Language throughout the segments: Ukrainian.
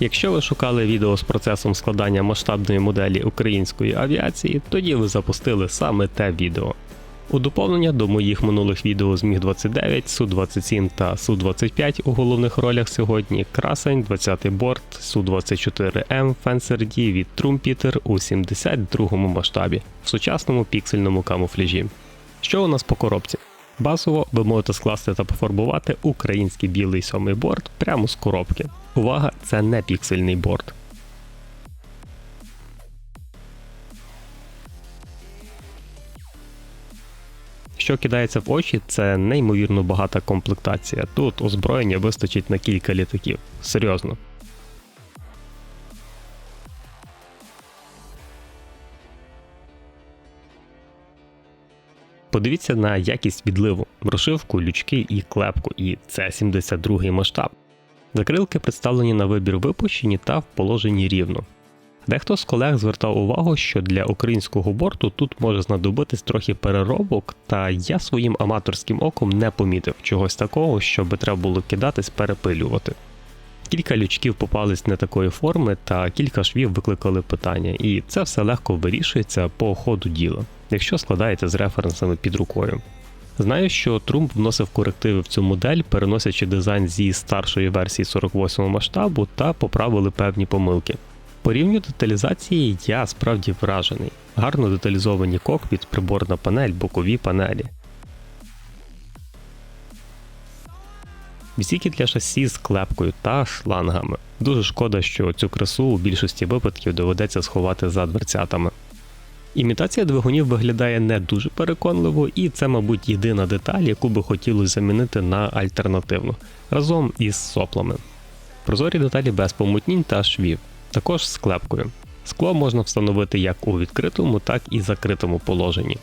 Якщо ви шукали відео з процесом складання масштабної моделі української авіації, тоді ви запустили саме те відео. У доповнення до моїх минулих відео з Міг-29, Су-27 та Су-25 у головних ролях сьогодні красень, 20-й борт, Су-24М Fencer D від Trumpeter у 72-му масштабі в сучасному піксельному камуфляжі. Що у нас по коробці? Базово ви можете скласти та пофарбувати український білий 7-й борт прямо з коробки. Увага, це не піксельний борт. Що кидається в очі, це неймовірно багата комплектація. Тут озброєння вистачить на кілька літаків. Серйозно. Подивіться на якість відливу, прошивку, лючки і клепку, і це 72-й масштаб. Закрилки представлені на вибір випущені та в положенні рівно. Дехто з колег звертав увагу, що для українського борту тут може знадобитись трохи переробок, та я своїм аматорським оком не помітив чогось такого, що би треба було кидатись перепилювати. Кілька лючків попались не такої форми, та кілька швів викликали питання, і це все легко вирішується по ходу діла, якщо складаєте з референсами під рукою. Знаю, що Трумп вносив корективи в цю модель, переносячи дизайн зі старшої версії 48 масштабу та поправили певні помилки. По рівню деталізації я справді вражений. Гарно деталізовані кокпіт, приборна панель, бокові панелі. Відсіки для шасі з клепкою та шлангами. Дуже шкода, що цю красу у більшості випадків доведеться сховати за дверцятами. Імітація двигунів виглядає не дуже переконливо, і це, мабуть, єдина деталь, яку би хотілося замінити на альтернативну, разом із соплами. Прозорі деталі без помутнінь та швів, також з клепкою. Скло можна встановити як у відкритому, так і закритому положенні.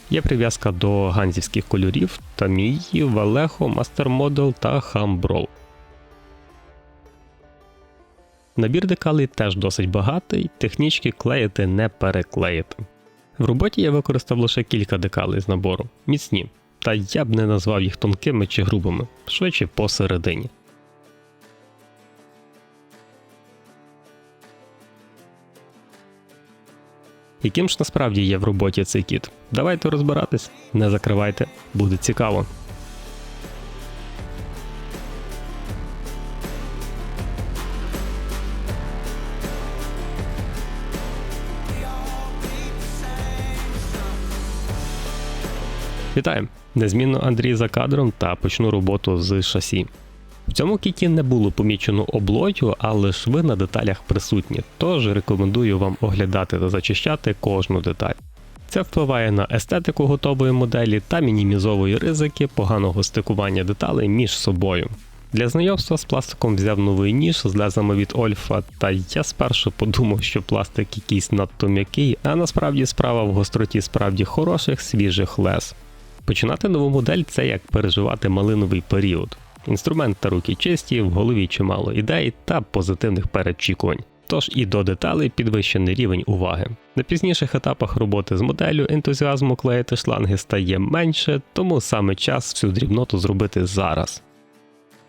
Є прив'язка до ганзівських кольорів Tamiya, Vallejo, Master Model та Humbrol. Набір декалей теж досить багатий, технічки клеїти не переклеїти. В роботі я використав лише кілька декалей з набору, міцні, та я б не назвав їх тонкими чи грубими, швидше посередині. Яким ж насправді є в роботі цей кіт? Давайте розбиратись, не закривайте, буде цікаво. Вітаю! Незмінно Андрій за кадром та почну роботу з шасі. В цьому кіті не було помічено облою, але шви на деталях присутні, тож рекомендую вам оглядати та зачищати кожну деталь. Це впливає на естетику готової моделі та мінімізовує ризики поганого стикування деталей між собою. Для знайомства з пластиком взяв новий ніж з лезами від Ольфа, та я спершу подумав, що пластик якийсь надто м'який, а насправді справа в гостроті справді хороших свіжих лез. Починати нову модель – це як переживати малиновий період. Інструмент та руки чисті, в голові чимало ідей та позитивних передчікувань. Тож і до деталей підвищений рівень уваги. На пізніших етапах роботи з моделлю ентузіазму клеїти шланги стає менше, тому саме час всю дрібноту зробити зараз.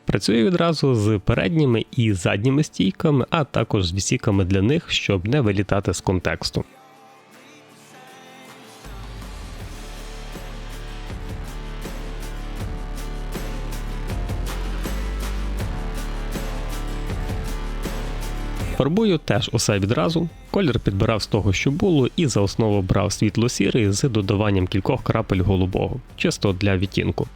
Працюю відразу з передніми і задніми стійками, а також з відсіками для них, щоб не вилітати з контексту. Фарбую теж усе відразу, колір підбирав з того, що було, і за основу брав світло-сірий з додаванням кількох крапель голубого, чисто для відтінку.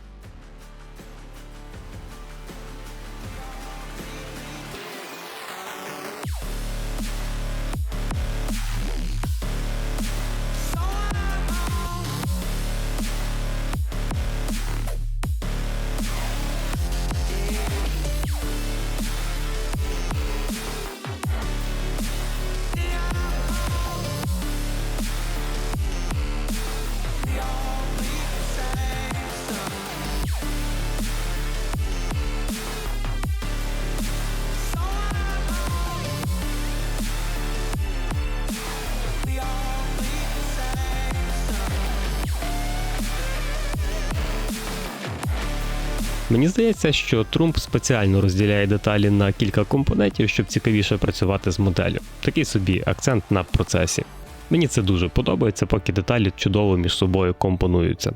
Мені здається, що Trump спеціально розділяє деталі на кілька компонентів, щоб цікавіше працювати з моделлю. Такий собі акцент на процесі. Мені це дуже подобається, поки деталі чудово між собою компонуються.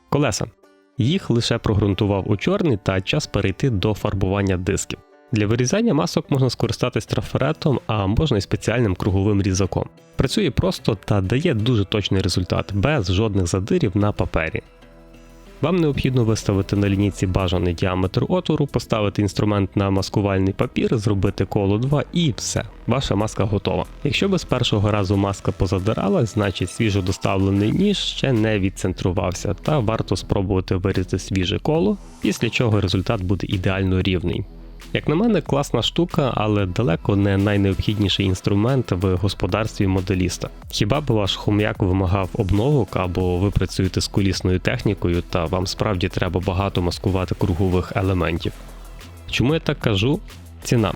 Колеса. Їх лише прогрунтував у чорний та час перейти до фарбування дисків. Для вирізання масок можна скористатись трафаретом, а можна і спеціальним круговим різаком. Працює просто та дає дуже точний результат, без жодних задирів на папері. Вам необхідно виставити на лінійці бажаний діаметр отвору, поставити інструмент на маскувальний папір, зробити коло 2 і все, ваша маска готова. Якщо би з першого разу маска позадиралась, значить свіжо доставлений ніж ще не відцентрувався, та варто спробувати вирізати свіже коло, після чого результат буде ідеально рівний. Як на мене, класна штука, але далеко не найнеобхідніший інструмент в господарстві моделіста. Хіба б ваш хом'як вимагав обновок, або ви працюєте з кулісною технікою та вам справді треба багато маскувати кругових елементів. Чому я так кажу? Ціна.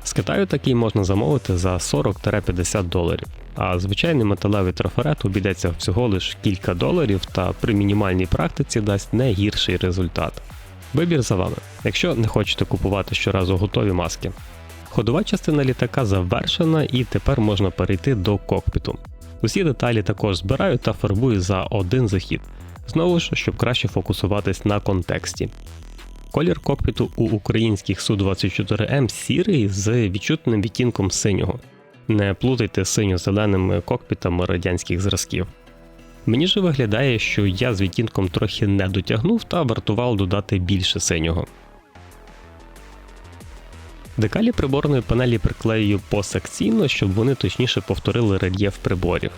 З Китаю такий можна замовити за $40-50, а звичайний металевий трафарет обійдеться всього лиш кілька доларів та при мінімальній практиці дасть не гірший результат. Вибір за вами, якщо не хочете купувати щоразу готові маски. Ходова частина літака завершена і тепер можна перейти до кокпіту. Усі деталі також збираю та фарбую за один захід, знову ж, щоб краще фокусуватись на контексті. Колір кокпіту у українських Су-24М сірий з відчутним відтінком синього. Не плутайте з синьо-зеленими кокпітами радянських зразків. Мені ж виглядає, що я з відтінком трохи не дотягнув та вартувало додати більше синього. Декалі приборної панелі приклеюю посекційно, щоб вони точніше повторили рельєф приборів.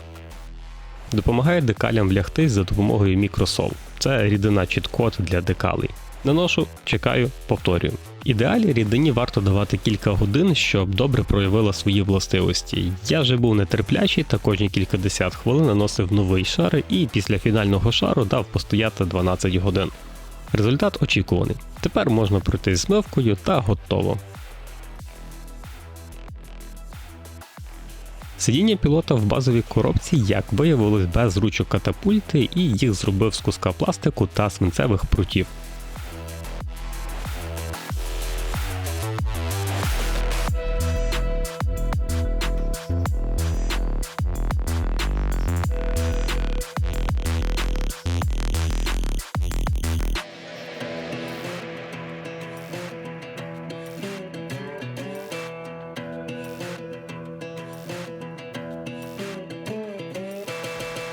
Допомагає декалям влягтись за допомогою мікросол. Це рідина чіт-код для декалей. Наношу, чекаю, повторюю. В ідеалі рідині варто давати кілька годин, щоб добре проявила свої властивості. Я же був нетерплячий та кожні кількадесят хвилин наносив новий шар і після фінального шару дав постояти 12 годин. Результат очікуваний. Тепер можна пройти з змивкою та готово. Сидіння пілота в базовій коробці, як виявилось, без ручок катапульти, і їх зробив з куска пластику та свинцевих прутів.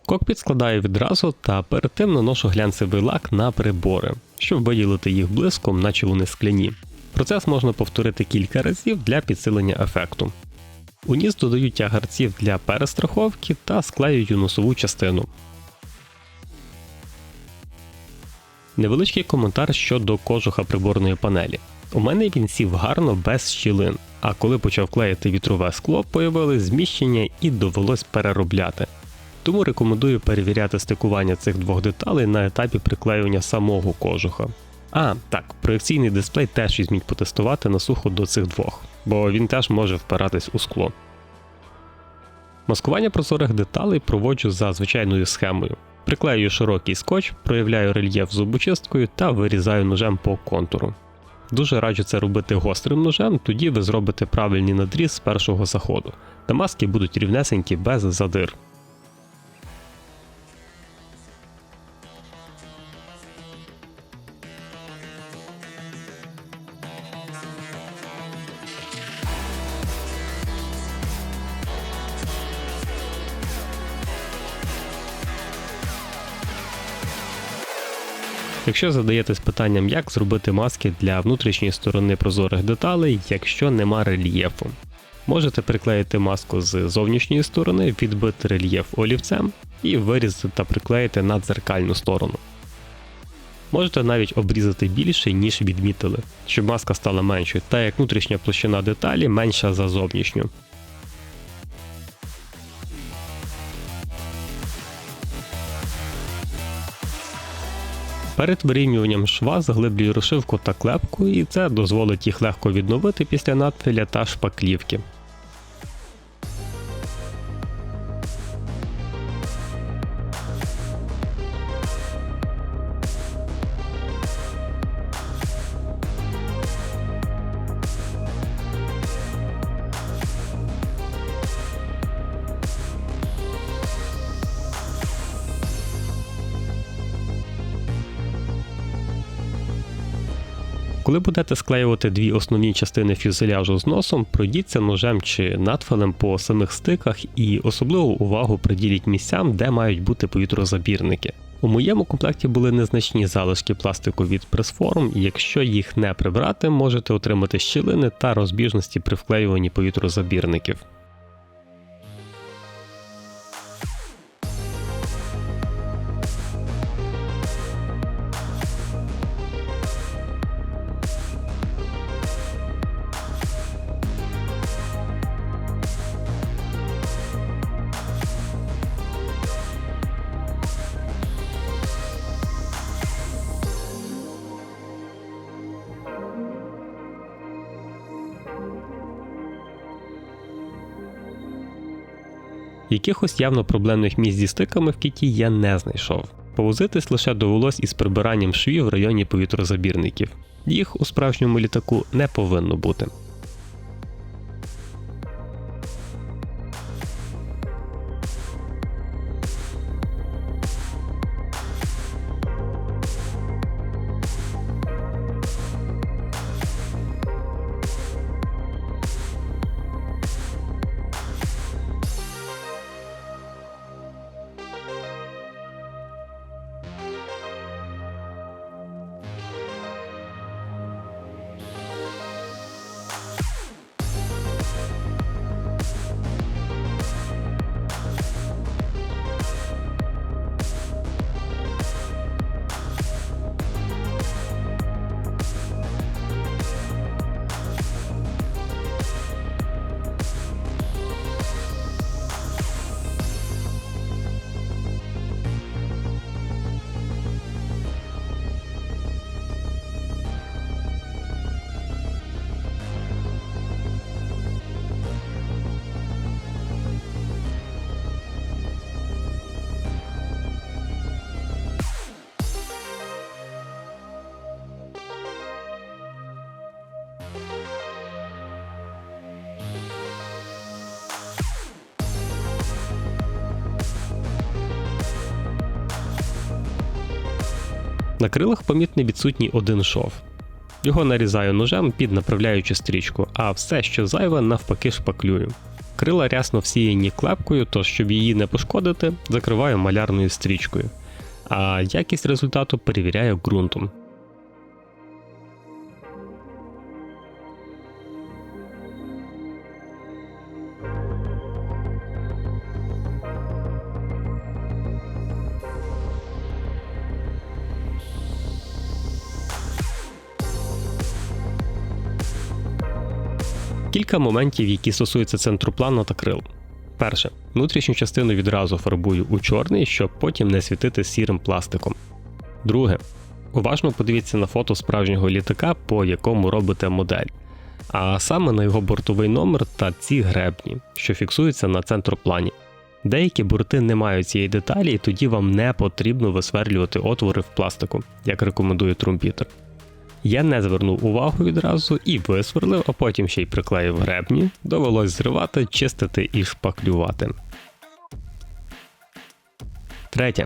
Кокпіт складаю відразу та перед тим наношу глянцевий лак на прибори, щоб виділити їх блиском, наче вони скляні. Процес можна повторити кілька разів для підсилення ефекту. У ніс додаю тягарців для перестраховки та склеюю носову частину. Невеличкий коментар щодо кожуха приборної панелі. У мене він сів гарно без щілин, а коли почав клеїти вітрове скло, появились зміщення і довелось переробляти. Тому рекомендую перевіряти стикування цих двох деталей на етапі приклеювання самого кожуха. Так, проекційний дисплей теж візьміть потестувати на сухо до цих двох, бо він теж може впиратись у скло. Маскування прозорих деталей проводжу за звичайною схемою. Приклеюю широкий скотч, проявляю рельєф зубочисткою та вирізаю ножем по контуру. Дуже раджу це робити гострим ножем, тоді ви зробите правильний надріз з першого заходу, та маски будуть рівнесенькі без задир. Якщо задаєтесь питанням, як зробити маски для внутрішньої сторони прозорих деталей, якщо нема рельєфу. Можете приклеїти маску з зовнішньої сторони, відбити рельєф олівцем і вирізати та приклеїти на дзеркальну сторону. Можете навіть обрізати більше, ніж відмітили, щоб маска стала меншою, та як внутрішня площина деталі менша за зовнішню. Перед вирівнюванням шва заглиблюю розшивку та клепку, і це дозволить їх легко відновити після надфіля та шпаклівки. Коли будете склеювати дві основні частини фюзеляжу з носом, пройдіться ножем чи надфилем по самих стиках і особливу увагу приділіть місцям, де мають бути повітрозабірники. У моєму комплекті були незначні залишки пластику від прес-форм, і якщо їх не прибрати, можете отримати щілини та розбіжності при вклеюванні повітрозабірників. Якихось явно проблемних місць зі стиками в кіті я не знайшов. Повозитись лише довелось із прибиранням швів в районі повітрозабірників. Їх у справжньому літаку не повинно бути. На крилах помітно відсутній один шов. Його нарізаю ножем під направляючу стрічку, а все, що зайве, навпаки шпаклюю. Крила рясно всіяні клепкою, тож щоб її не пошкодити, закриваю малярною стрічкою, а якість результату перевіряю ґрунтом. Кілька моментів, які стосуються центру плану та крил. Перше. Внутрішню частину відразу фарбую у чорний, щоб потім не світити сірим пластиком. Друге. Уважно подивіться на фото справжнього літака, по якому робите модель. А саме на його бортовий номер та ці гребні, що фіксуються на центроплані. Деякі борти не мають цієї деталі, і тоді вам не потрібно висверлювати отвори в пластику, як рекомендує Трумпітер. Я не звернув увагу відразу і висверлив, а потім ще й приклеїв гребні, довелось зривати, чистити і шпаклювати. Третє.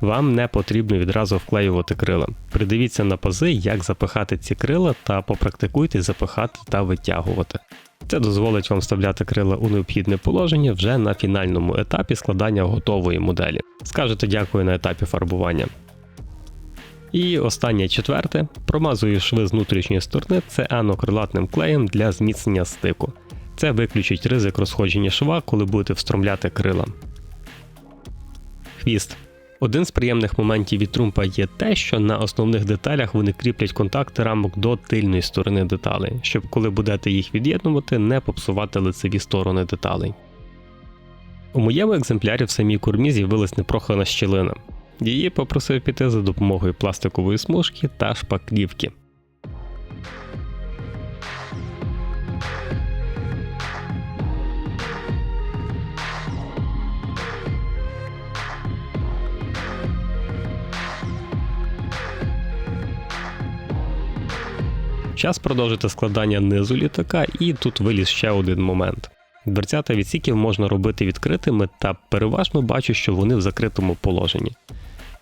Вам не потрібно відразу вклеювати крила. Придивіться на пази, як запихати ці крила та попрактикуйте запихати та витягувати. Це дозволить вам вставляти крила у необхідне положення вже на фінальному етапі складання готової моделі. Скажете дякую на етапі фарбування. І останнє четверте. Промазую шви з внутрішньої сторони циано-крилатним клеєм для зміцнення стику. Це виключить ризик розходження шва, коли будете встромляти крила. Хвіст. Один з приємних моментів від Трумпа є те, що на основних деталях вони кріплять контакти рамок до тильної сторони деталей, щоб коли будете їх від'єднувати, не попсувати лицеві сторони деталей. У моєму екземплярі в самій кормі з'явилась непрохана щілина. Її попросив піти за допомогою пластикової смужки та шпаклівки. Час продовжити складання низу літака, і тут виліз ще один момент. Дверцята відсіків можна робити відкритими, та переважно бачу, що вони в закритому положенні.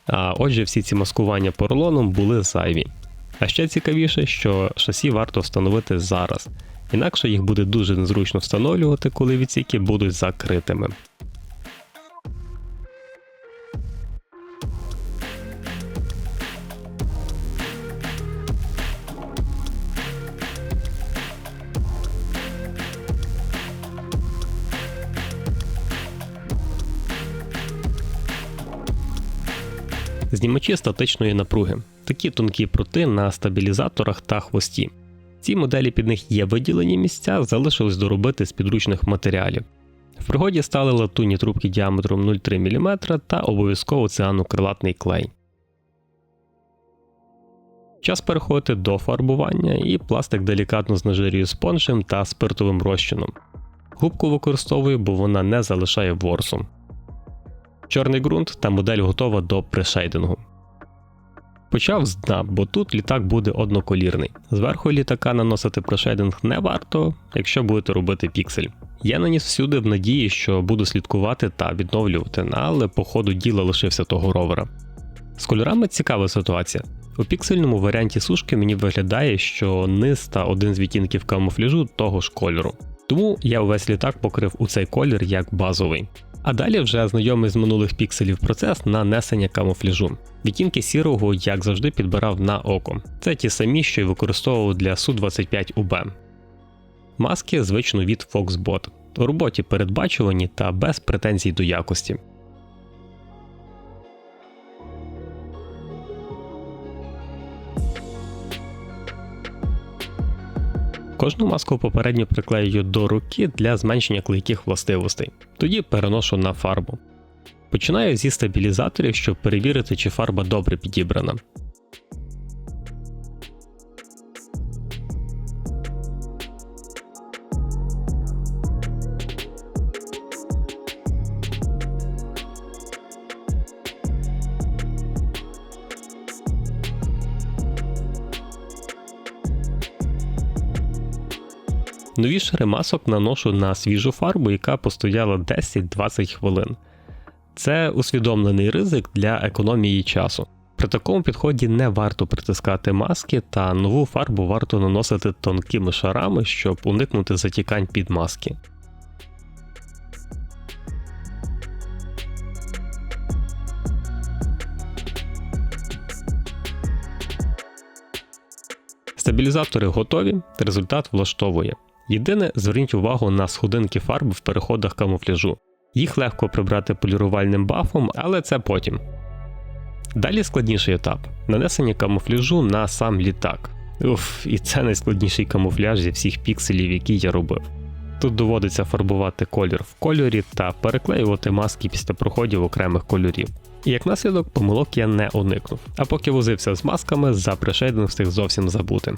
А отже, всі ці маскування поролоном були зайві. А ще цікавіше, що шасі варто встановити зараз, інакше їх буде дуже незручно встановлювати, коли відсіки будуть закритими. Знімачі статичної напруги. Такі тонкі прути на стабілізаторах та хвості. Ці моделі під них є виділені місця, залишилось доробити з підручних матеріалів. В пригоді стали латунні трубки діаметром 0,3 мм та обов'язково цианокрилатний клей. Час переходити до фарбування, і пластик делікатно знежирюю спонжем та спиртовим розчином. Губку використовую, бо вона не залишає ворсу. Чорний ґрунт та модель готова до пришейдингу. Почав з дна, бо тут літак буде одноколірний. Зверху літака наносити пришейдинг не варто, якщо будете робити піксель. Я наніс всюди в надії, що буду слідкувати та відновлювати, але по ходу діла лишився того ровера. З кольорами цікава ситуація. У піксельному варіанті сушки мені виглядає, що низ та один з відтінків камуфляжу того ж кольору. Тому я увесь літак покрив у цей колір як базовий. А далі вже знайомий з минулих пікселів процес нанесення камуфляжу. Відтінки сірого, як завжди, підбирав на око. Це ті самі, що й використовував для Су-25УБ. Маски звично від Foxbot. У роботі передбачувані та без претензій до якості. Кожну маску попередньо приклеюю до руки для зменшення клейких властивостей. Тоді переношу на фарбу. Починаю зі стабілізаторів, щоб перевірити, чи фарба добре підібрана. Нові шари масок наношу на свіжу фарбу, яка постояла 10-20 хвилин. Це усвідомлений ризик для економії часу. При такому підході не варто притискати маски, та нову фарбу варто наносити тонкими шарами, щоб уникнути затікань під маски. Стабілізатори готові, результат влаштовує. Єдине, зверніть увагу на сходинки фарби в переходах камуфляжу. Їх легко прибрати полірувальним бафом, але це потім. Далі складніший етап – нанесення камуфляжу на сам літак. І це найскладніший камуфляж зі всіх пікселів, які я робив. Тут доводиться фарбувати колір в кольорі та переклеювати маски після проходів окремих кольорів. І як наслідок, помилок я не уникнув. А поки возився з масками, за пришейдинг встиг зовсім забути.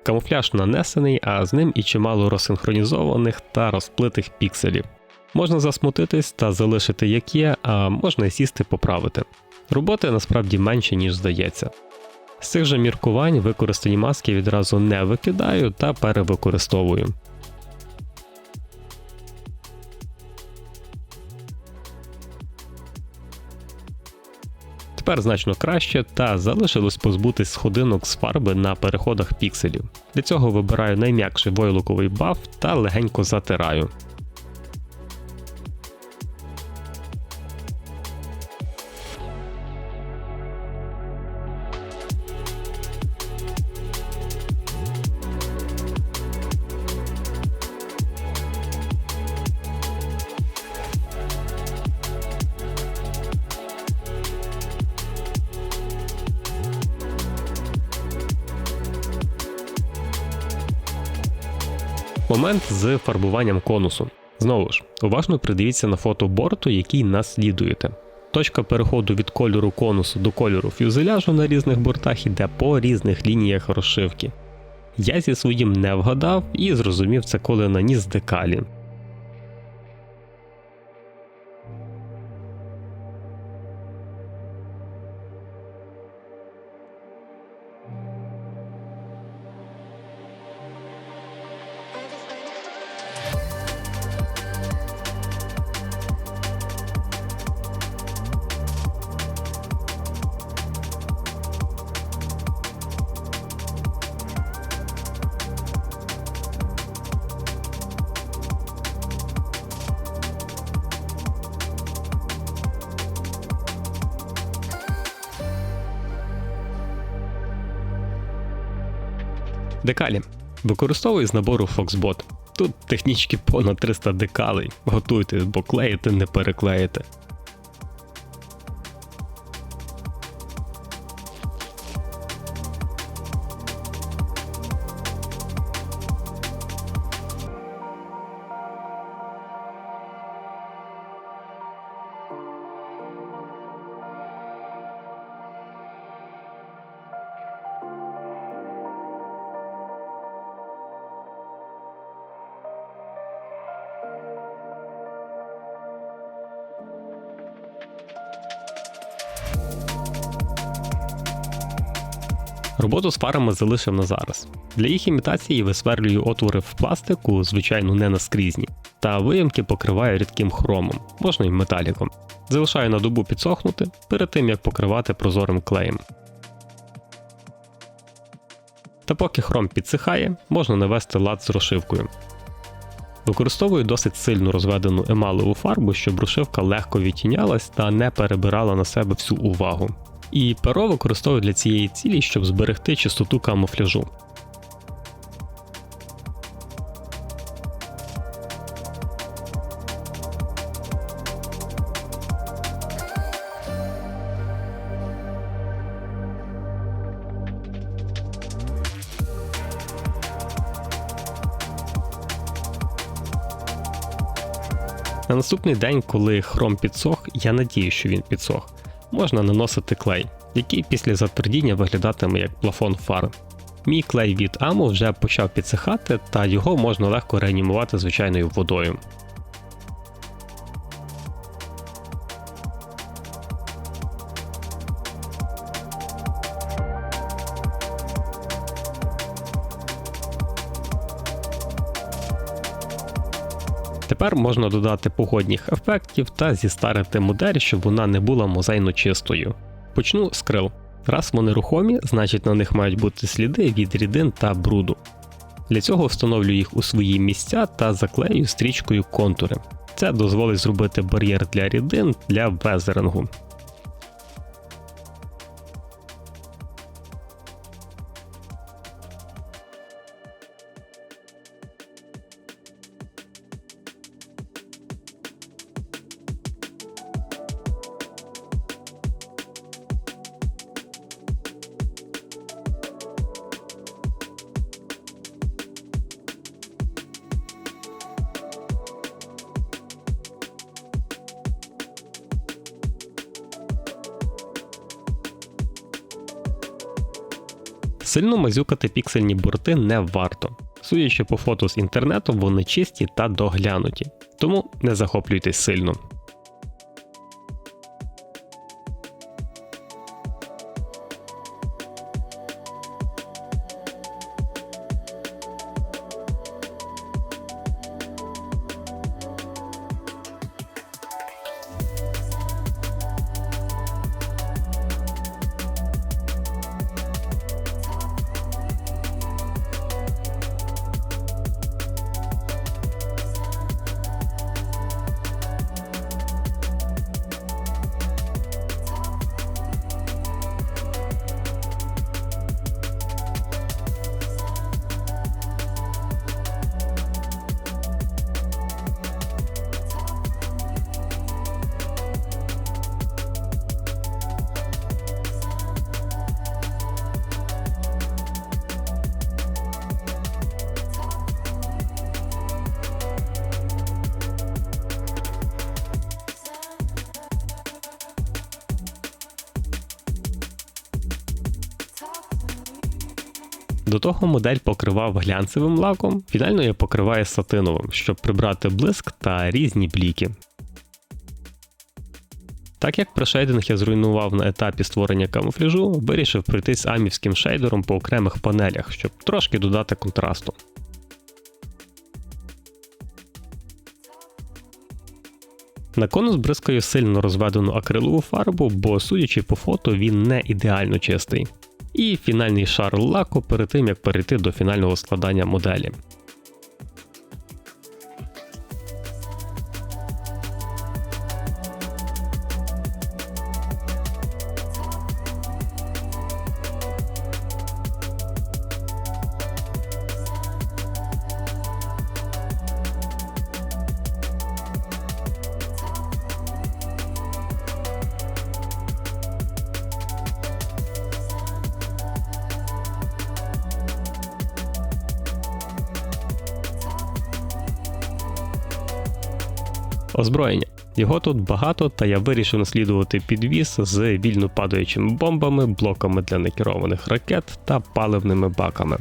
Камуфляж нанесений, а з ним і чимало розсинхронізованих та розплитих пікселів. Можна засмутитись та залишити як є, а можна і сісти поправити. Роботи насправді менше, ніж здається. З цих же міркувань використані маски відразу не викидаю та перевикористовую. Тепер значно краще, та залишилось позбутись сходинок з фарби на переходах пікселів. Для цього вибираю найм'якший войлоковий баф та легенько затираю. Момент з фарбуванням конусу. Знову ж, уважно придивіться на фото борту, який наслідуєте. Точка переходу від кольору конусу до кольору фюзеляжу на різних бортах йде по різних лініях розшивки. Я зі своїм не вгадав і зрозумів це, коли наніс декалі. Декалі. Використовую з набору Foxbot. Тут технічки понад 300 декалей. Готуйте, бо клеїти не переклеїте. Роботу з фарами залишив на зараз. Для їх імітації висверлюю отвори в пластику, звичайно не наскрізні, та виямки покриваю рідким хромом, можна й металіком. Залишаю на добу підсохнути, перед тим як покривати прозорим клеєм. Та поки хром підсихає, можна навести лад з розшивкою. Використовую досить сильно розведену емалеву фарбу, щоб розшивка легко відтінялась та не перебирала на себе всю увагу. І перо використовую для цієї цілі, щоб зберегти чистоту камуфляжу. На наступний день, коли хром підсох, я надію, що він підсох, можна наносити клей, який після затвердіння виглядатиме як плафон фар. Мій клей від Amo вже почав підсихати, та його можна легко реанімувати звичайною водою. Тепер можна додати погодних ефектів та зістарити модель, щоб вона не була музейно чистою. Почну з крил. Раз вони рухомі, значить на них мають бути сліди від рідин та бруду. Для цього встановлю їх у свої місця та заклею стрічкою контури. Це дозволить зробити бар'єр для рідин для везерингу. Сильно мазюкати піксельні борти не варто. Судячи по фото з інтернету, вони чисті та доглянуті, тому не захоплюйтесь сильно. До того модель покривав глянцевим лаком, фінально я покриваю сатиновим, щоб прибрати блиск та різні бліки. Так як прешейдинг я зруйнував на етапі створення камуфляжу, вирішив пройтись амівським шейдером по окремих панелях, щоб трошки додати контрасту. На конус бризкаю сильно розведену акрилову фарбу, бо, судячи по фото, він не ідеально чистий. І фінальний шар лаку перед тим, як перейти до фінального складання моделі. Озброєння. Його тут багато, та я вирішив наслідувати підвіз з вільно падаючими бомбами, блоками для некерованих ракет та паливними баками.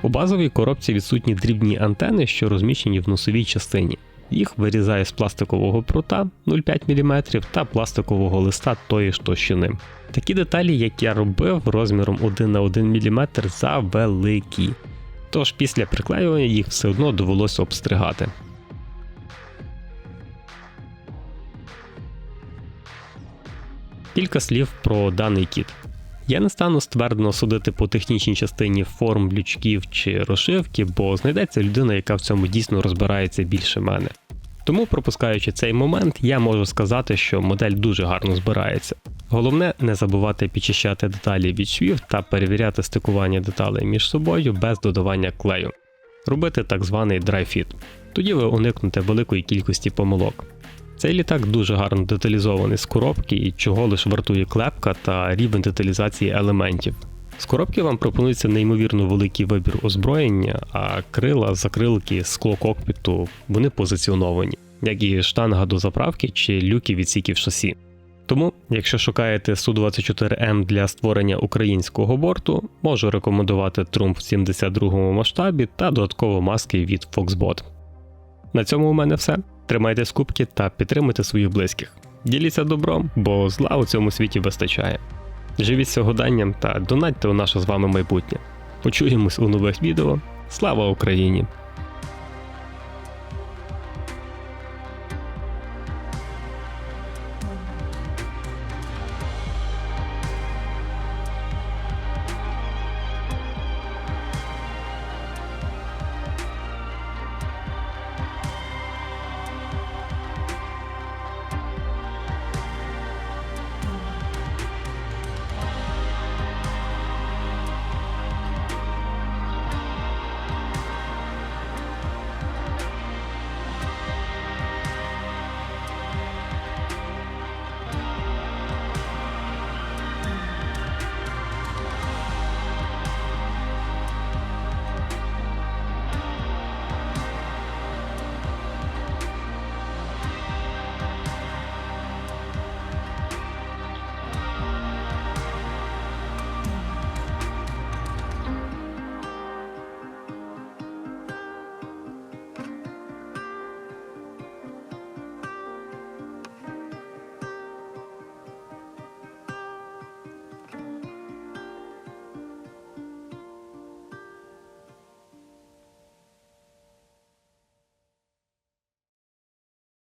У базовій коробці відсутні дрібні антени, що розміщені в носовій частині. Їх вирізаю з пластикового прута 0,5 мм та пластикового листа тої ж товщини. Такі деталі, як я робив, розміром 1 на 1 мм завеликі. Тож після приклеювання їх все одно довелося обстригати. Кілька слів про даний кіт. Я не стану ствердно судити по технічній частині форм, лючків чи розшивки, бо знайдеться людина, яка в цьому дійсно розбирається більше мене. Тому, пропускаючи цей момент, я можу сказати, що модель дуже гарно збирається. Головне не забувати підчищати деталі від швів та перевіряти стикування деталей між собою без додавання клею. Робити так званий dry fit. Тоді ви уникнете великої кількості помилок. Цей літак дуже гарно деталізований з коробки, і чого лише вартує клепка та рівень деталізації елементів. З коробки вам пропонується неймовірно великий вибір озброєння, а крила, закрилки, скло кокпіту – вони позиціоновані, як і штанга до заправки чи люки відсіків шасі. Тому, якщо шукаєте Су-24М для створення українського борту, можу рекомендувати трумф в 72 масштабі та додатково маски від Foxbot. На цьому у мене все. Тримайте кубки та підтримуйте своїх близьких. Діліться добром, бо зла у цьому світі вистачає. Живіть сьогоденням та донатьте у наше з вами майбутнє. Почуємось у нових відео. Слава Україні!